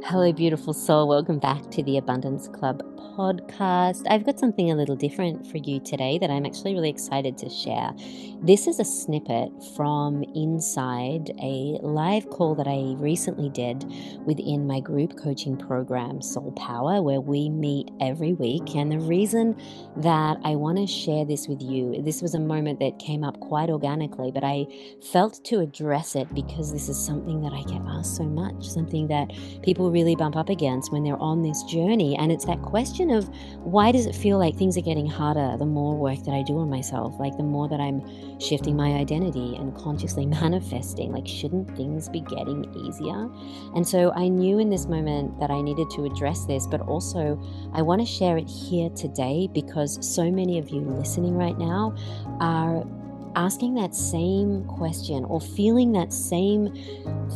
Hello, beautiful soul. Welcome back to the Abundance Club podcast. I've got something a little different for you today that I'm actually really excited to share. This is a snippet from inside a live call that I recently did within my group coaching program, Soul Power, where we meet every week. And the reason that I want to share this with you, this was a moment that came up quite organically, but I felt to address it because this is something that I get asked so much, something that people really bump up against when they're on this journey. And it's that question of, why does it feel like things are getting harder the more work that I do on myself? Like the more that I'm shifting my identity and consciously manifesting, like shouldn't things be getting easier? And so I knew in this moment that I needed to address this, but also I want to share it here today because so many of you listening right now are asking that same question or feeling that same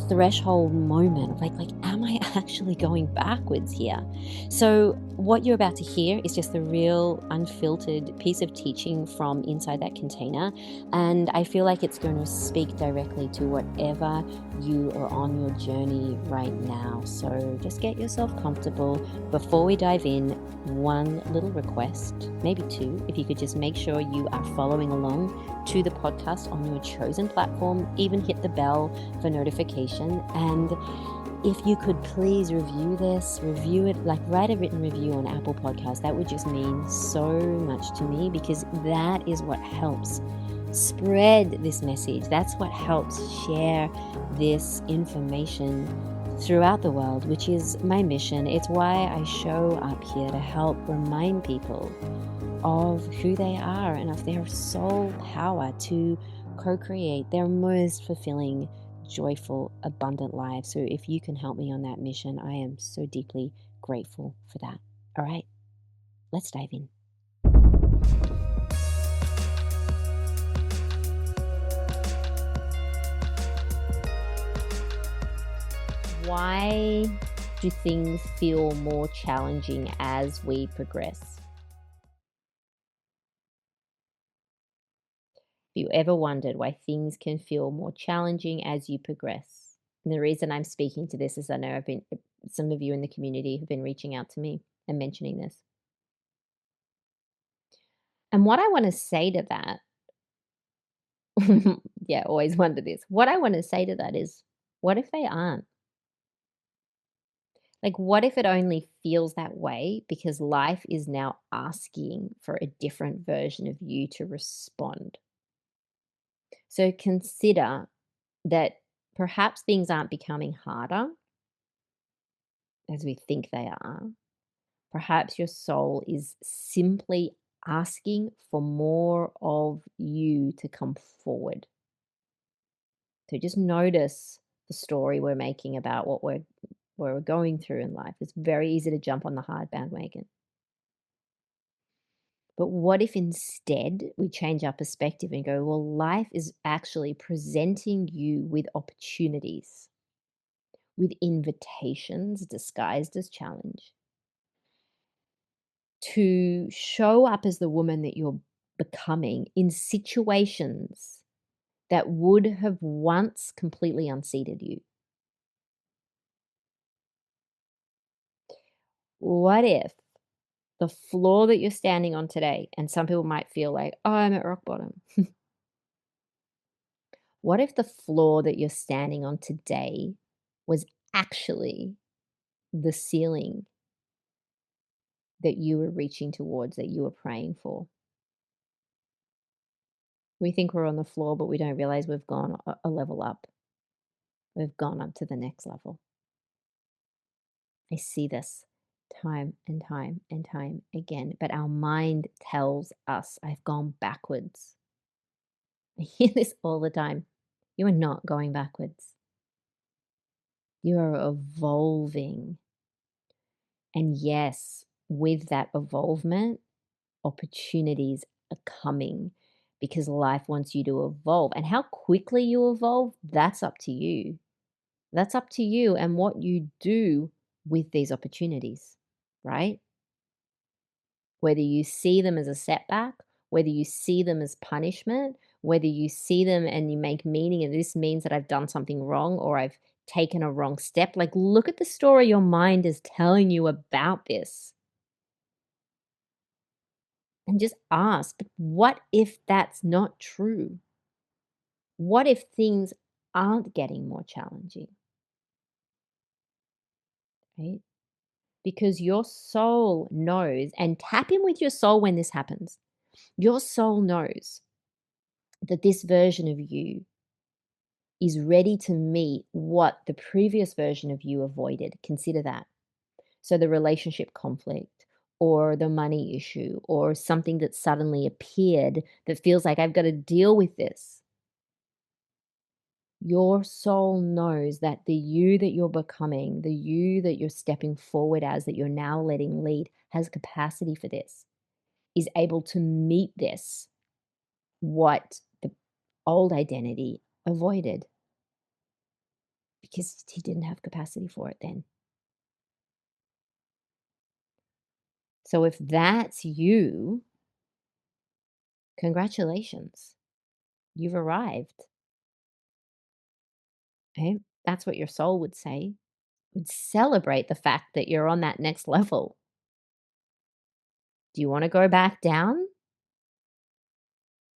threshold moment of like am I actually going backwards here? So what you're about to hear is just the real unfiltered piece of teaching from inside that container, and I feel like it's going to speak directly to whatever you are on your journey right now. So just get yourself comfortable. Before we dive in, one little request, maybe two, if you could just make sure you are following along to the podcast on your chosen platform, even hit the bell for notification. And if you could please review it, like write a written review on Apple Podcasts. That would just mean so much to me because that is what helps spread this message. That's what helps share this information throughout the world, which is my mission. It's why I show up here to help remind people of who they are and of their soul power to co-create their most fulfilling, joyful, abundant lives. So if you can help me on that mission, I am so deeply grateful for that. All right, let's dive in. Why do things feel more challenging as we progress? Have you ever wondered why things can feel more challenging as you progress? And the reason I'm speaking to this is I know some of you in the community have been reaching out to me and mentioning this. And what I want to say to that, yeah, always wonder this. What I want to say to that is, what if they aren't? Like, what if it only feels that way because life is now asking for a different version of you to respond? So consider that perhaps things aren't becoming harder as we think they are. Perhaps your soul is simply asking for more of you to come forward. So just notice the story we're making about what we're going through in life. It's very easy to jump on the hard bandwagon. But what if instead we change our perspective and go, well, life is actually presenting you with opportunities, with invitations disguised as challenge, to show up as the woman that you're becoming in situations that would have once completely unseated you. What if the floor that you're standing on today, and some people might feel like, oh, I'm at rock bottom. What if the floor that you're standing on today was actually the ceiling that you were reaching towards, that you were praying for? We think we're on the floor, but we don't realize we've gone a level up. We've gone up to the next level. I see this time and time and time again, but our mind tells us I've gone backwards. I hear this all the time. You are not going backwards. You are evolving. And yes, with that evolvement, opportunities are coming because life wants you to evolve. And how quickly you evolve, that's up to you. That's up to you and what you do with these opportunities, right? Whether you see them as a setback, whether you see them as punishment, whether you see them and you make meaning, and this means that I've done something wrong or I've taken a wrong step. Like, look at the story your mind is telling you about this and just ask, but what if that's not true? What if things aren't getting more challenging, right? Because your soul knows, and tap in with your soul when this happens. Your soul knows that this version of you is ready to meet what the previous version of you avoided. Consider that. So, the relationship conflict, or the money issue, or something that suddenly appeared that feels like I've got to deal with this. Your soul knows that the you that you're becoming, the you that you're stepping forward as, that you're now letting lead, has capacity for this, is able to meet this, what the old identity avoided, because he didn't have capacity for it then. So if that's you, congratulations, you've arrived. Okay? That's what your soul would say, would celebrate the fact that you're on that next level. Do you want to go back down?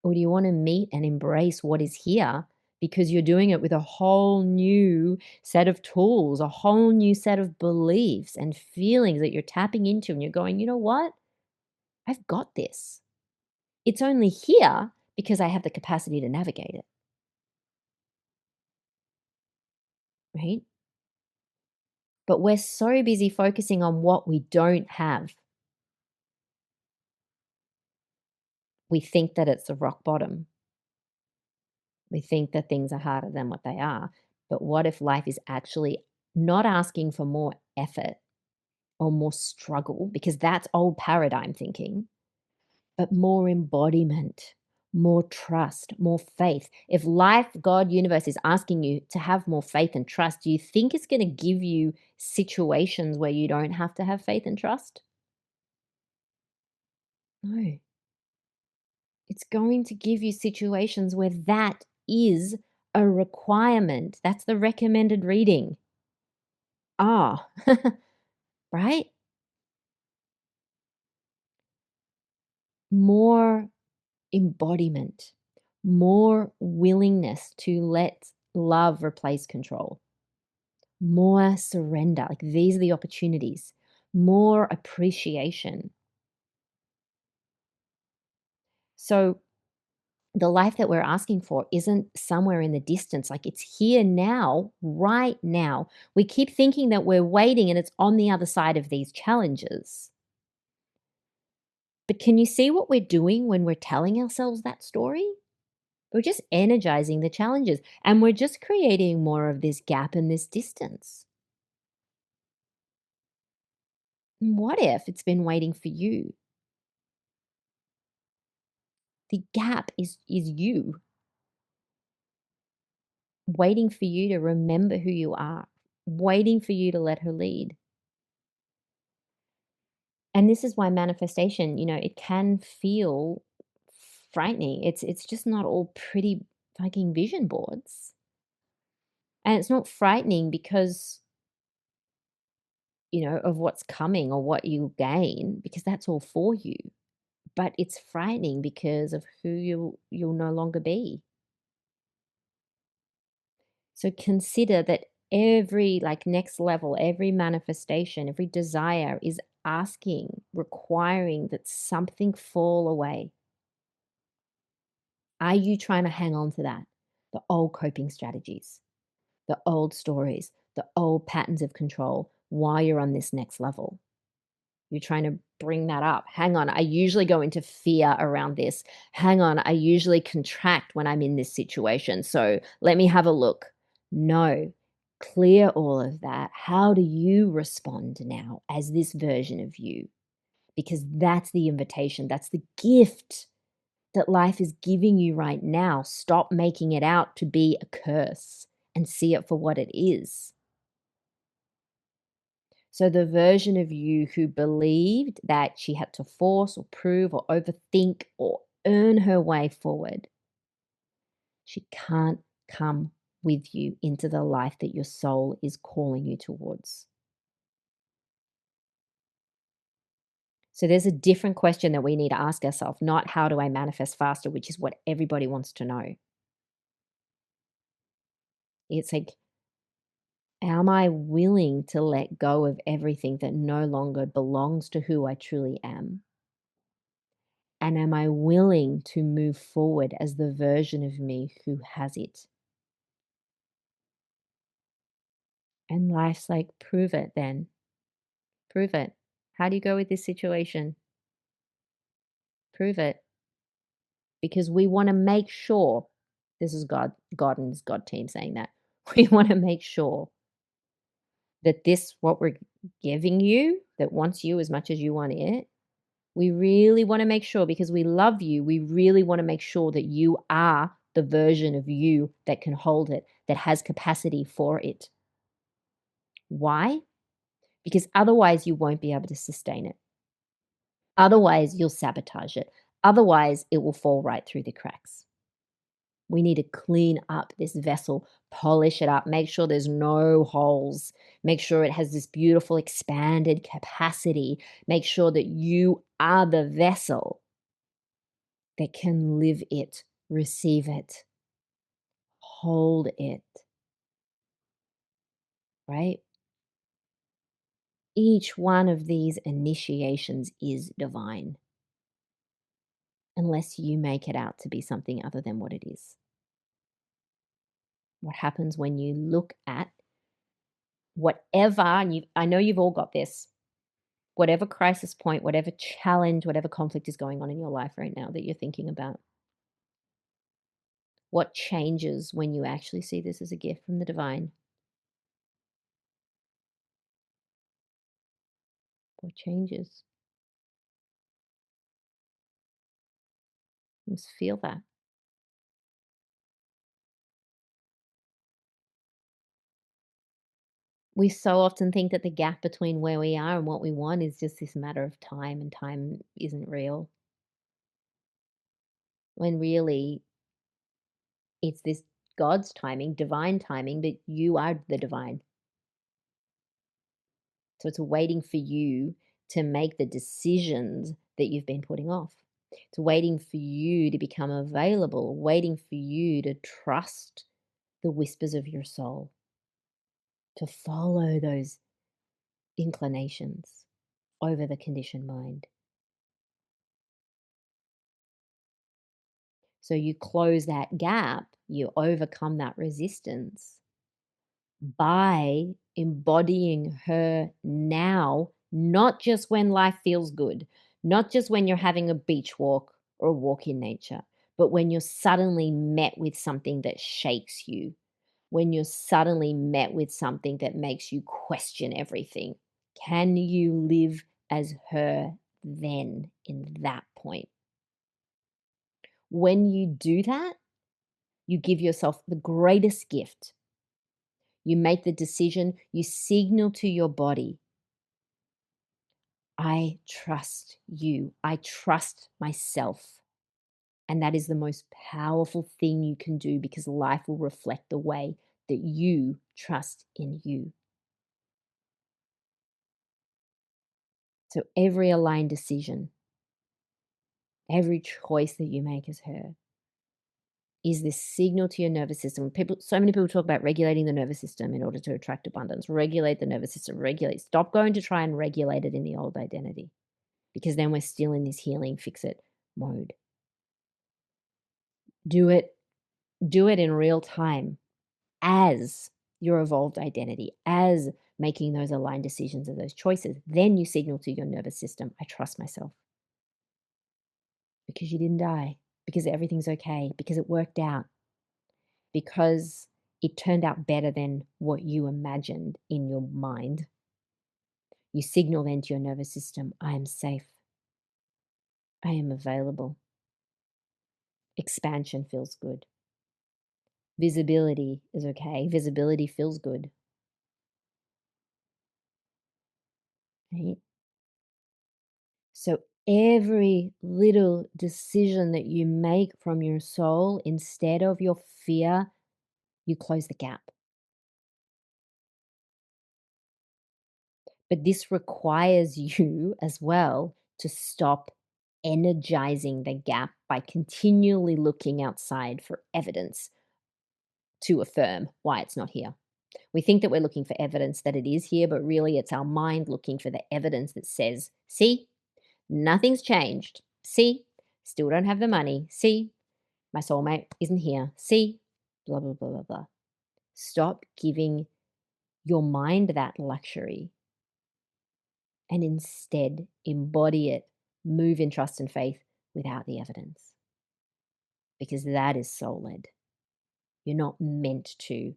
Or do you want to meet and embrace what is here, because you're doing it with a whole new set of tools, a whole new set of beliefs and feelings that you're tapping into, and you're going, you know what? I've got this. It's only here because I have the capacity to navigate it, right? But we're so busy focusing on what we don't have. We think that it's the rock bottom. We think that things are harder than what they are. But what if life is actually not asking for more effort or more struggle, because that's old paradigm thinking, but more embodiment, more trust, more faith? If life, God, universe is asking you to have more faith and trust, do you think it's going to give you situations where you don't have to have faith and trust? No. It's going to give you situations where that is a requirement. That's the recommended reading. Ah, right? More embodiment, more willingness to let love replace control, more surrender. Like, these are the opportunities, more appreciation. So, the life that we're asking for isn't somewhere in the distance. Like, it's here now, right now. We keep thinking that we're waiting and it's on the other side of these challenges. But can you see what we're doing when we're telling ourselves that story? We're just energizing the challenges, and we're just creating more of this gap and this distance. And what if it's been waiting for you? The gap is you, waiting for you to remember who you are, waiting for you to let her lead. And this is why manifestation, it can feel frightening. It's just not all pretty fucking vision boards. And it's not frightening because, of what's coming or what you gain, because that's all for you. But it's frightening because of who you'll no longer be. So consider that every, like, next level, every manifestation, every desire is asking, requiring that something fall away. Are you trying to hang on to that? The old coping strategies, the old stories, the old patterns of control while you're on this next level? You're trying to bring that up. Hang on, I usually go into fear around this. Hang on, I usually contract when I'm in this situation. So let me have a look. No, clear all of that. How do you respond now as this version of you? Because that's the invitation, that's the gift that life is giving you right now. Stop making it out to be a curse and see it for what it is. So, the version of you who believed that she had to force or prove or overthink or earn her way forward, she can't come with you into the life that your soul is calling you towards. So there's a different question that we need to ask ourselves, not how do I manifest faster, which is what everybody wants to know. It's like, am I willing to let go of everything that no longer belongs to who I truly am? And am I willing to move forward as the version of me who has it? And life's like, prove it then. Prove it. How do you go with this situation? Prove it. Because we want to make sure this is God and his God team saying that. We want to make sure that this, what we're giving you, that wants you as much as you want it, we really want to make sure because we love you, we really want to make sure that you are the version of you that can hold it, that has capacity for it. Why? Because otherwise you won't be able to sustain it. Otherwise, you'll sabotage it. Otherwise, it will fall right through the cracks. We need to clean up this vessel, polish it up, make sure there's no holes, make sure it has this beautiful expanded capacity, make sure that you are the vessel that can live it, receive it, hold it, right? Each one of these initiations is divine unless you make it out to be something other than what it is. What happens when you look at whatever, and I know you've all got this, whatever crisis point, whatever challenge, whatever conflict is going on in your life right now that you're thinking about, what changes when you actually see this as a gift from the divine? What changes? Just feel that. We so often think that the gap between where we are and what we want is just this matter of time, and time isn't real. When really it's this God's timing, divine timing, but you are the divine. So it's waiting for you to make the decisions that you've been putting off. It's waiting for you to become available, waiting for you to trust the whispers of your soul, to follow those inclinations over the conditioned mind. So you close that gap, you overcome that resistance by embodying her now, not just when life feels good, not just when you're having a beach walk or a walk in nature, but when you're suddenly met with something that shakes you, when you're suddenly met with something that makes you question everything. Can you live as her then in that point? When you do that, you give yourself the greatest gift. You make the decision, you signal to your body, I trust you. I trust myself. And that is the most powerful thing you can do because life will reflect the way that you trust in you. So every aligned decision, every choice that you make as her is this signal to your nervous system. So many people talk about regulating the nervous system in order to attract abundance. Regulate the nervous system, regulate. Stop going to try and regulate it in the old identity because then we're still in this healing fix it mode. Do it in real time as your evolved identity, as making those aligned decisions and those choices. Then you signal to your nervous system, I trust myself because you didn't die, because everything's okay, because it worked out, because it turned out better than what you imagined in your mind. You signal then to your nervous system, I am safe. I am available. Expansion feels good. Visibility is okay. Visibility feels good. Right? So every little decision that you make from your soul, instead of your fear you close the gap. But this requires you as well to stop energizing the gap by continually looking outside for evidence to affirm why it's not here. We think that we're looking for evidence that it is here, but really it's our mind looking for the evidence that says, see, nothing's changed. See, still don't have the money. See, my soulmate isn't here. See, blah, blah, blah, blah, blah. Stop giving your mind that luxury and instead embody it, move in trust and faith without the evidence, because that is soul led. You're not meant to.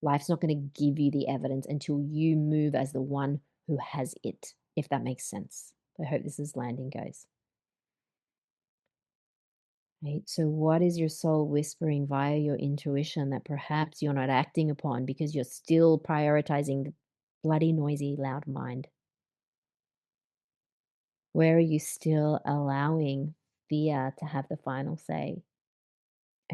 Life's not going to give you the evidence until you move as the one who has it, if that makes sense. I hope this is landing, guys. Right? So, what is your soul whispering via your intuition that perhaps you're not acting upon because you're still prioritizing the bloody, noisy, loud mind? Where are you still allowing fear to have the final say?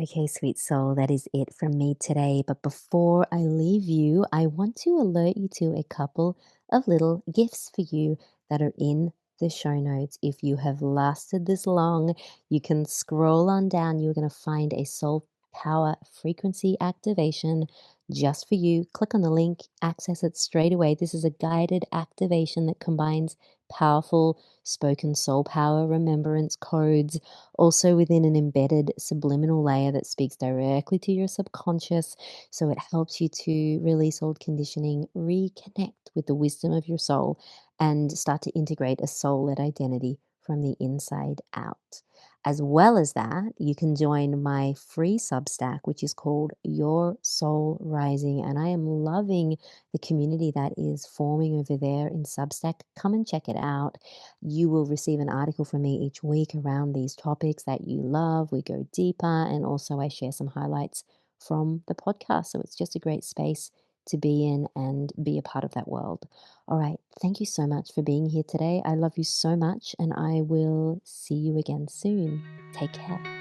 Okay, sweet soul, that is it from me today. But before I leave you, I want to alert you to a couple of little gifts for you that are in the show notes. If you have lasted this long, you can scroll on down. You're going to find a soul power frequency activation just for you. Click on the link, access it straight away. This is a guided activation that combines powerful spoken soul power remembrance codes also within an embedded subliminal layer that speaks directly to your subconscious. So it helps you to release old conditioning, reconnect with the wisdom of your soul, and start to integrate a soul led identity from the inside out. As well as that, you can join my free Substack, which is called Your Soul Rising. And I am loving the community that is forming over there in Substack. Come and check it out. You will receive an article from me each week around these topics that you love. We go deeper, and also I share some highlights from the podcast. So it's just a great space to be in and be a part of that world. All right. Thank you so much for being here today. I love you so much, and I will see you again soon. Take care.